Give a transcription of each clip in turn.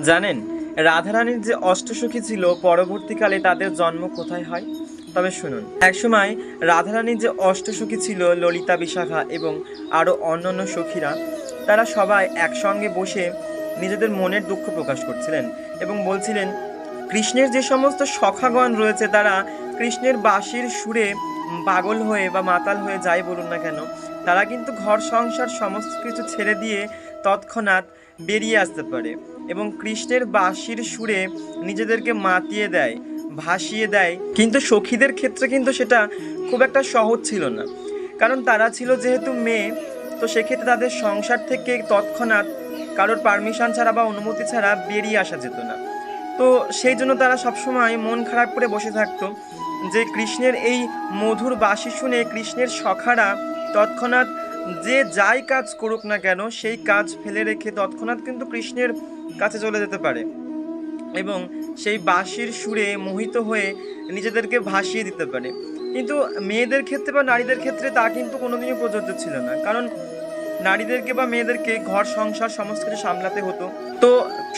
জানেন রাধারানীর যে অষ্টসখী ছিল পরবর্তীকালে তাদের জন্ম কোথায় হয়? তবে শুনুন, একসময় রাধারানীর যে অষ্টসখী ছিল ললিতা, বিশাখা এবং আরও অন্যান্য সখীরা, তারা সবাই একসঙ্গে বসে নিজেদের মনের দুঃখ প্রকাশ করছিলেন এবং বলছিলেন কৃষ্ণের যে সমস্ত সখাগণ রয়েছে তারা কৃষ্ণের বাঁশির সুরে পাগল হয়ে বা মাতাল হয়ে যাই বলুন না কেন, তারা কিন্তু ঘর সংসার সমস্ত কিছু ছেড়ে দিয়ে তৎক্ষণাৎ বেরিয়ে আসতে পারে এবং কৃষ্ণের বাঁশির সুরে নিজেদেরকে মাতিয়ে দেয়, ভাসিয়ে দেয়। কিন্তু সখীদের ক্ষেত্রে কিন্তু সেটা খুব একটা সহজ ছিল না, কারণ তারা ছিল যেহেতু মেয়ে, তো সেক্ষেত্রে তাদের সংসার থেকে তৎক্ষণাৎ কারোর পারমিশন ছাড়া বা অনুমতি ছাড়া বেরিয়ে আসা যেত না। তো সেই জন্য তারা সবসময় মন খারাপ করে বসে থাকতো যে কৃষ্ণের এই মধুর বাঁশি শুনে কৃষ্ণের সখারা তৎক্ষণাৎ যে যাই কাজ করুক না কেন সেই কাজ ফেলে রেখে তৎক্ষণাৎ কিন্তু কৃষ্ণের কাছে চলে যেতে পারে এবং সেই বাঁশির সুরে মোহিত হয়ে নিজেদেরকে ভাসিয়ে দিতে পারে। কিন্তু মেয়েদের ক্ষেত্রে বা নারীদের ক্ষেত্রে তা কিন্তু কোনোদিনই প্রযোজ্য ছিল না, কারণ নারীদেরকে বা মেয়েদেরকে ঘর সংসার সমস্ত কিছু সামলাতে হতো। তো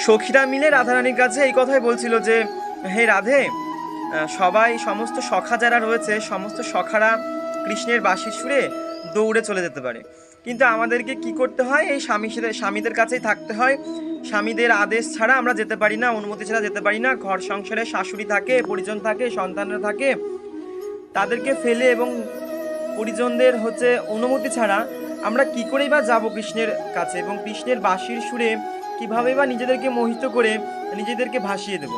সখীরা মিলে রাধারানীর কাছে এই কথাই বলছিল যে হে রাধে, সবাই সমস্ত সখা যারা রয়েছে সমস্ত সখারা কৃষ্ণের বাঁশির সুরে দৌড়ে চলে যেতে পারে, কিন্তু আমাদেরকে কি করতে হয়? এই স্বামীদের কাছেই থাকতে হয়। স্বামীদের আদেশ ছাড়া আমরা যেতে পারি না, অনুমতি ছাড়া যেতে পারি না। ঘর সংসারে শাশুড়ি থাকে, পরিজন থাকে, সন্তানরা থাকে, তাদেরকে ফেলে এবং পরিজনদের অনুমতি ছাড়া আমরা কি করেই বা যাবো কৃষ্ণের কাছে এবং কৃষ্ণের বাঁশির সুরে কিভাবে বা নিজেদেরকে মোহিত করে নিজেদেরকে ভাসিয়ে দেব?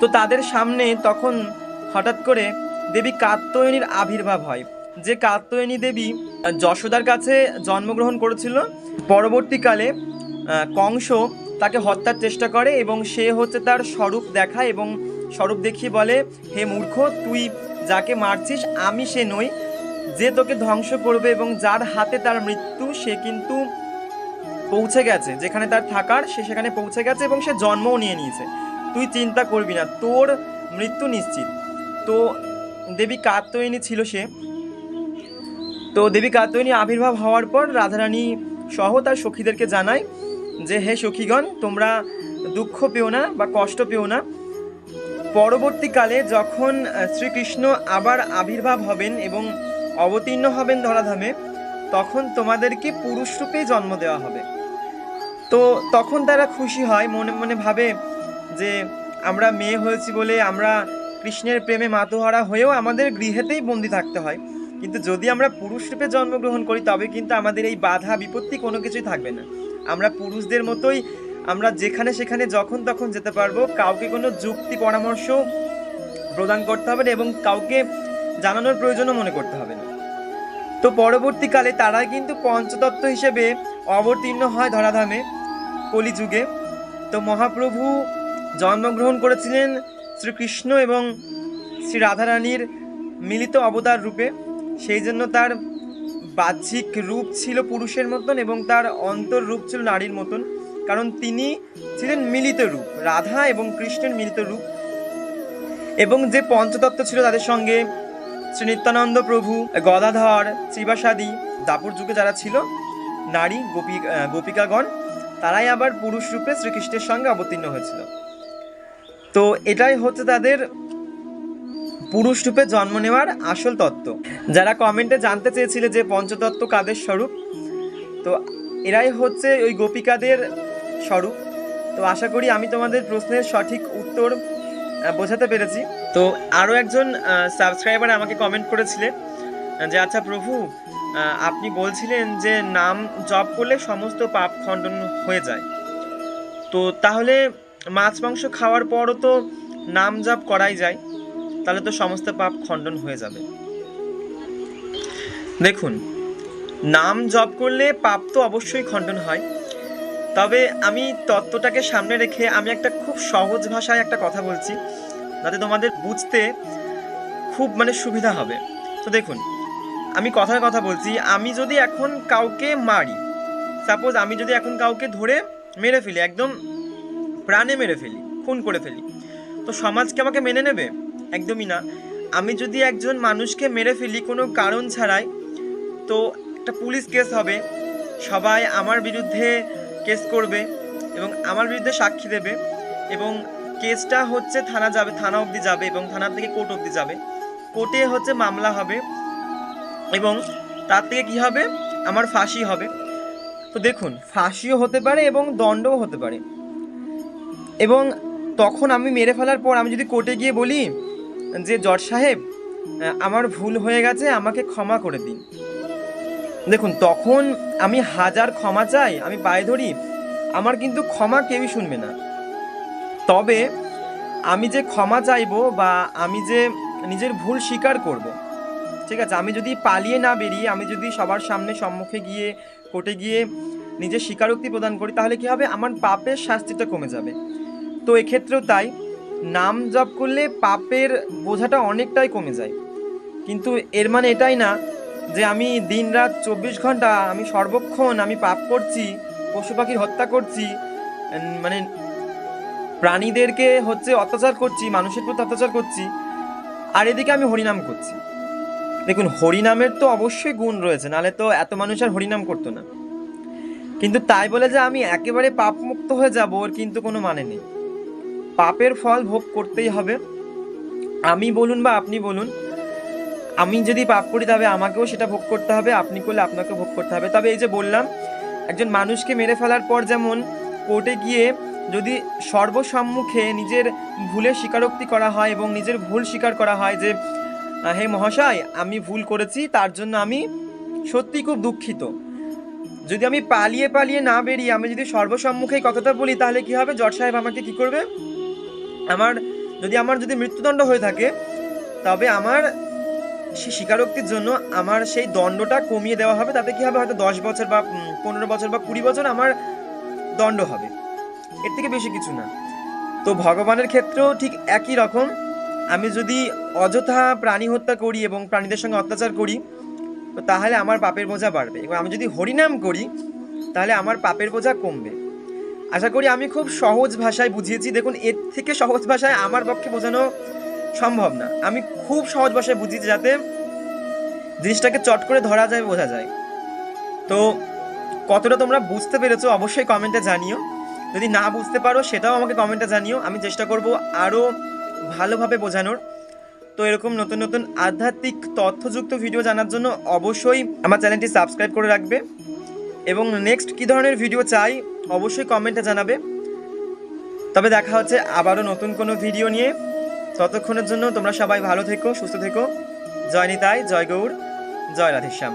তো তাদের সামনে তখন হঠাৎ করে দেবী কাত্যায়নীর আবির্ভাব হয়, যে কাত্যায়নী দেবী যশোদার কাছে জন্মগ্রহণ করেছিল। পরবর্তীকালে কংস তাকে হত্যার চেষ্টা করে এবং সে তার স্বরূপ দেখায় এবং স্বরূপ দেখিয়ে বলে, হে মূর্খ, তুই যাকে মারছিস আমি সে নই, যে তোকে ধ্বংস করবে এবং যার হাতে তার মৃত্যু সে কিন্তু পৌঁছে গেছে, যেখানে তার থাকার সে সেখানে পৌঁছে গেছে এবং সে জন্মও নিয়ে নিয়েছে। তুই চিন্তা করবি না, তোর মৃত্যু নিশ্চিত। তো দেবী কাত্যায়নী ছিল সে। তো দেবী কাত্যায়নী আবির্ভাব হওয়ার পর রাধারানী সহ তার সখীদেরকে জানায় যে হে সখীগণ, তোমরা দুঃখ পেও না বা কষ্ট পেও না। পরবর্তীকালে যখন শ্রীকৃষ্ণ আবার আবির্ভাব হবেন এবং অবতীর্ণ হবেন ধরাধামে, তখন তোমাদেরকে পুরুষ রূপেই জন্ম দেওয়া হবে। তো তখন তারা খুশি হয়, মনে মনে ভাবে যে আমরা মেয়ে হয়েছি বলে আমরা কৃষ্ণের প্রেমে মাতোহারা হয়েও আমাদের গৃহেতেই বন্দি থাকতে হয়, কিন্তু যদি আমরা পুরুষ রূপে জন্মগ্রহণ করি তবে কিন্তু আমাদের এই বাধা বিপত্তি কোনো কিছুই থাকবে না। আমরা পুরুষদের মতোই আমরা যেখানে সেখানে যখন তখন যেতে পারবো, কাউকে কোনো যুক্তি পরামর্শ প্রদান করতে হবে না এবং কাউকে জানানোর প্রয়োজনও মনে করতে হবে না। তো পরবর্তীকালে তারা কিন্তু পঞ্চতত্ত্ব হিসেবে অবতীর্ণ হয় ধরাধামে কলিযুগে। তো মহাপ্রভু জন্মগ্রহণ করেছিলেন শ্রীকৃষ্ণ এবং শ্রী রাধারানীর মিলিত অবতার রূপে, সেই জন্য তার বাহ্যিক রূপ ছিল পুরুষের মতন এবং তার অন্তর রূপ ছিল নারীর মতন, কারণ তিনি ছিলেন মিলিত রূপ, রাধা এবং কৃষ্ণের মিলিত রূপ। এবং যে পঞ্চতত্ত্ব ছিল তাদের সঙ্গে শ্রী নিত্যানন্দ প্রভু, গদাধর, শ্রীবাসাদি, দাপুর যুগে যারা ছিল নারী গোপিকাগণ, তারাই আবার পুরুষ রূপে শ্রীকৃষ্ণের সঙ্গে অবতীর্ণ হয়েছিল। তো এটাই তাদের পুরুষ রূপে জন্ম নেওয়ার আসল তত্ত্ব। যারা কমেন্টে জানতে চেয়েছিলে যে পঞ্চতত্ত্ব কাদের স্বরূপ, তো এরাই ওই গোপিকাদের স্বরূপ। তো আশা করি আমি তোমাদের প্রশ্নের সঠিক উত্তর বোঝাতে পেরেছি। তো আরও একজন সাবস্ক্রাইবার আমাকে কমেন্ট করেছিলে যে আচ্ছা প্রভু, আপনি বলছিলেন যে নাম জপ করলে সমস্ত পাপ খণ্ডন হয়ে যায়, তো তাহলে মাছ মাংস খাওয়ার পরও তো নাম জপ করাই যায়, তাহলে তো সমস্ত পাপ খণ্ডন হয়ে যাবে। দেখুন, নাম জপ করলে পাপ তো অবশ্যই খণ্ডন হয়, তবে আমি তত্ত্বটাকে সামনে রেখে আমি একটা খুব সহজ ভাষায় একটা কথা বলছি, যাতে তোমাদের বুঝতে খুব সুবিধা হবে। তো দেখুন, আমি কথার কথা বলছি, আমি যদি এখন কাউকে মারি, সাপোজ আমি যদি এখন কাউকে ধরে মেরে ফেলি, একদম প্রাণে মেরে ফেলি, খুন করে ফেলি, তো সমাজ কি আমাকে মেনে নেবে? একদমই না। আমি যদি একজন মানুষকে মেরে ফেলি কোনো কারণ ছাড়াই, তো একটা পুলিশ কেস হবে, সবাই আমার বিরুদ্ধে কেস করবে, এবং আমার বিরুদ্ধে সাক্ষী দেবে এবং কেসটা হচ্ছে থানা অবধি যাবে এবং থানা থেকে কোর্ট অবধি যাবে। কোর্টে হচ্ছে মামলা হবে এবং তার থেকে কি হবে, আমার ফাঁসি হবে। তো দেখুন, ফাঁসিও হতে পারে এবং দণ্ডও হতে পারে। এবং তখন আমি মেরে ফেলার পর আমি যদি কোর্টে গিয়ে বলি যে জজ সাহেব আমার ভুল হয়ে গেছে, আমাকে ক্ষমা করে দিন, দেখুন তখন আমি হাজার ক্ষমা চাই, আমি পায়ে ধরি, আমার কিন্তু ক্ষমা কেউই শুনবে না। তবে আমি যে ক্ষমা চাইবো বা আমি যে নিজের ভুল স্বীকার করব, ঠিক আছে, আমি যদি পালিয়ে না বেরিয়ে আমি যদি সবার সামনে সম্মুখে গিয়ে কোর্টে গিয়ে নিজের স্বীকারোক্তি প্রদান করি, তাহলে কি হবে, আমার পাপের শাস্তিটা কমে যাবে। তো এক্ষেত্রেও তাই, নাম জপ করলে পাপের বোঝাটা অনেকটাই কমে যায়। কিন্তু এর মানে এটাই না যে আমি দিনরাত 24 ঘন্টা আমি সর্বক্ষণ আমি পাপ করছি, পশু পাখির হত্যা করছি, মানে প্রাণীদেরকে হচ্ছে অত্যাচার করছি, মানুষের প্রতি অত্যাচার করছি, আর এদিকে আমি হরিনাম করছি। দেখুন, হরিনামের তো অবশ্যই গুণ রয়েছে, নাহলে তো এত মানুষ আর হরিনাম করতো না। কিন্তু তাই বলে যে আমি একেবারে পাপ মুক্ত হয়ে যাব, ওর কিন্তু কোনো মানে নেই। পাপের ফল ভোগ করতেই হবে। আমি বলুন বা আপনি বলুন, আমি যদি পাপ করি তবে আমাকেও সেটা ভোগ করতে হবে, আপনি করলে আপনাকেও ভোগ করতে হবে। তবে এই যে বললাম, একজন মানুষকে মেরে ফেলার পর যেমন কোর্টে গিয়ে যদি সর্বসম্মুখে নিজের ভুলের স্বীকারোক্তি করা হয় এবং নিজের ভুল স্বীকার করা হয় যে হে মহাশয়, আমি ভুল করেছি, তার জন্য আমি সত্যি খুব দুঃখিত, যদি আমি পালিয়ে পালিয়ে না বেরিয়ে আমি যদি সর্বসম্মুখে কথাটা বলি, তাহলে কি হবে, জজ সাহেব আমাকে কি করবে, আমার যদি মৃত্যুদণ্ড হয়ে থাকে, তবে আমার সেই স্বীকারোক্তির জন্য আমার সেই দণ্ডটা কমিয়ে দেওয়া হবে। তাতে কি হবে, হয়তো 10 বছর বা 15 বছর বা 20 বছর আমার দণ্ড হবে, এর থেকে বেশি কিছু না। তো ভগবানের ক্ষেত্রেও ঠিক একই রকম, আমি যদি অযথা প্রাণী হত্যা করি এবং প্রাণীদের সঙ্গে অত্যাচার করি, তো তাহলে আমার পাপের বোঝা বাড়বে, এবং আমি যদি হরিনাম করি তাহলে আমার পাপের বোঝা কমবে। আশা করি আমি খুব সহজ ভাষায় বুঝিয়েছি। দেখুন, এর থেকে সহজ ভাষায় আমার পক্ষে বোঝানো সম্ভব না। আমি খুব সহজ ভাষায় বুঝিয়েছি যাতে জিনিসটাকে চট করে ধরা যায়, বোঝা যায়। তো কতটা তোমরা বুঝতে পেরেছো অবশ্যই কমেন্টে জানিও। যদি না বুঝতে পারো সেটাও আমাকে কমেন্টে জানিও, আমি চেষ্টা করব আরও ভালোভাবে বোঝানোর। তো এরকম নতুন নতুন আধ্যাত্মিক তথ্যযুক্ত ভিডিও জানার জন্য অবশ্যই আমার চ্যানেলটি সাবস্ক্রাইব করে রাখবে, এবং নেক্সট কী ধরনের ভিডিও চাই অবশ্যই কমেন্টে জানাবে। তবে দেখা হচ্ছে আবারও নতুন কোনো ভিডিও নিয়ে। ততক্ষণের জন্য তোমরা সবাই ভালো থেকো, সুস্থ থেকো। জয় নিতাই, জয় গৌর, জয় রাধেশ্যাম।